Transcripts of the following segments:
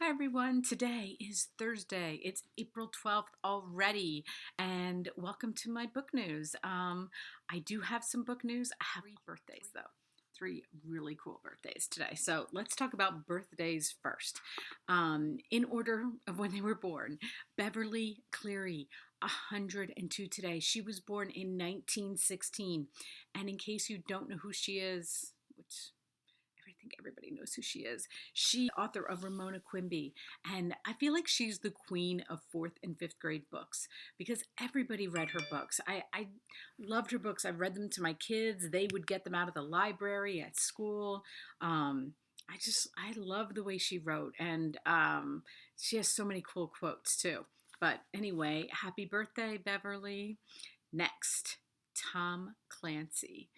Hi everyone, today is Thursday. It's April 12th already, and welcome to my book news. I do have some book news. I have 3 birthdays though. 3 really cool birthdays today. So let's talk about birthdays first. In order of when they were born, Beverly Cleary, 102 today. She was born in 1916. And in case you don't know who she is, which I think everybody knows who she is. She author of Ramona Quimby, and I feel like she's the queen of fourth and fifth grade books because everybody read her books. I loved her books. I read them to my kids. They would get them out of the library at school. I love the way she wrote, and she has so many cool quotes too. But anyway, happy birthday, Beverly. Next, Tom Clancy.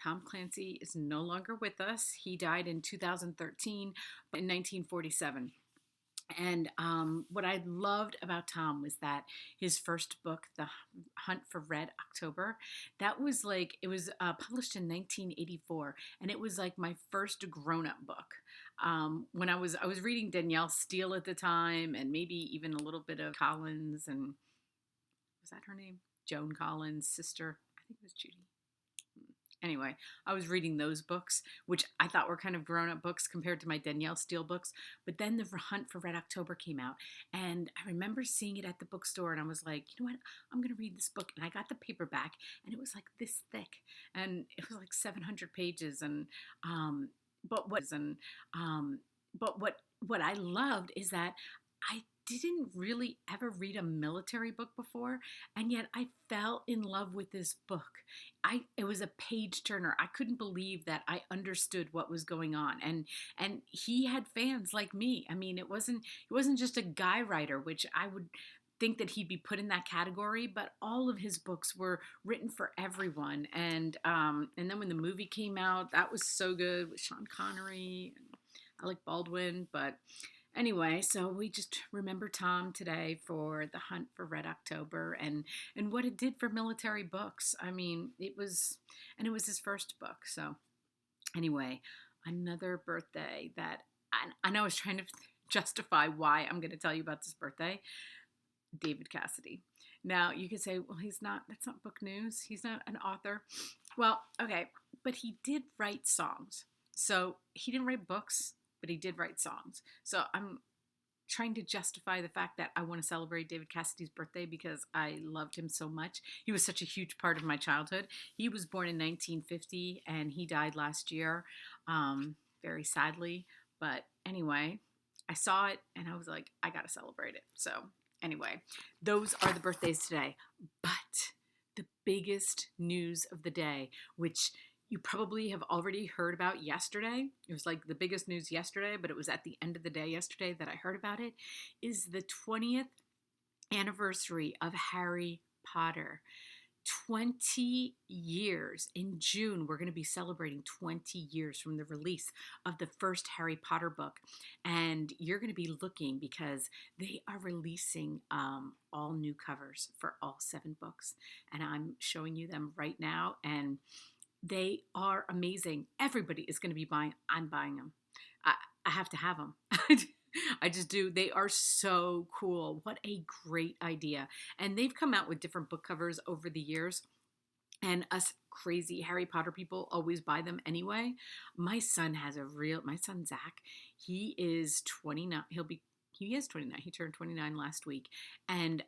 Tom Clancy is no longer with us. He died in 2013, in 1947. And what I loved about Tom was that his first book, The Hunt for Red October, it was published in 1984, and it was like my first grown-up book. When I was reading Danielle Steele at the time, and maybe even a little bit of Collins, and was that her name? Joan Collins' sister. I think it was Judy. Anyway, I was reading those books, which I thought were kind of grown-up books compared to my Danielle Steele books. But then The Hunt for Red October came out, and I remember seeing it at the bookstore, and I was like, you know what? I'm going to read this book. And I got the paperback, and it was like this thick, and it was like 700 pages. And but what I loved is that I didn't really ever read a military book before, and yet I fell in love with this book. It was a page turner. I couldn't believe that I understood what was going on, and he had fans like me. I mean, it wasn't just a guy writer, which I would think that he'd be put in that category, but all of his books were written for everyone. And then when the movie came out, that was so good with Sean Connery and Alec Baldwin. But anyway, so we just remember Tom today for The Hunt for Red October and what it did for military books. I mean, it was his first book. So anyway, another birthday that I know I was trying to justify why I'm going to tell you about this birthday. David Cassidy. Now you could say, well, that's not book news. He's not an author. Well, okay, but he did write songs. So he didn't write books, but he did write songs. So I'm trying to justify the fact that I want to celebrate David Cassidy's birthday because I loved him so much. He was such a huge part of my childhood. He was born in 1950 and he died last year, very sadly. But anyway, I saw it and I was like, I got to celebrate it. So anyway, those are the birthdays today. But the biggest news of the day, which you probably have already heard about yesterday. It was like the biggest news yesterday, but it was at the end of the day yesterday that I heard about it, is the 20th anniversary of Harry Potter. 20 years. In June, we're going to be celebrating 20 years from the release of the first Harry Potter book. And you're going to be looking because they are releasing all new covers for all 7 books. And I'm showing you them right now. And they are amazing. Everybody is going to be buying. I'm buying them. I have to have them. I just do. They are so cool. What a great idea. And they've come out with different book covers over the years. And us crazy Harry Potter people always buy them anyway. My son, Zach, he is 29. He is 29. He turned 29 last week. And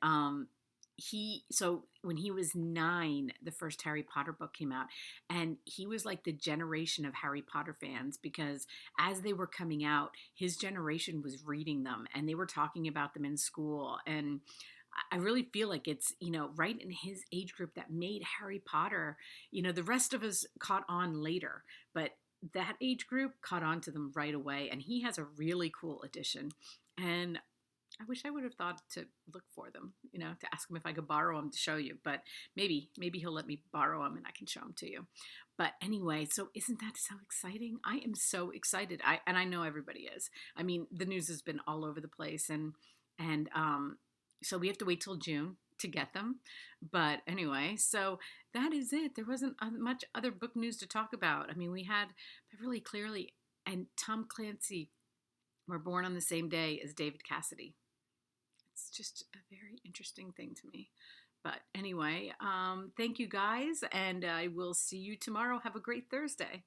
so when he was 9, the first Harry Potter book came out, and he was like the generation of Harry Potter fans because as they were coming out, his generation was reading them and they were talking about them in school. And I really feel like it's, right in his age group that made Harry Potter, the rest of us caught on later, but that age group caught on to them right away. And he has a really cool edition. And I wish I would have thought to look for them, to ask him if I could borrow them to show you. But maybe he'll let me borrow them and I can show them to you. But anyway, so isn't that so exciting? I am so excited. I know everybody is. I mean, the news has been all over the place, and so we have to wait till June to get them. But anyway, so that is it. There wasn't much other book news to talk about. I mean, we had Beverly Cleary and Tom Clancy were born on the same day as David Cassidy. It's just a very interesting thing to me. But anyway, thank you guys, and I will see you tomorrow. Have a great Thursday.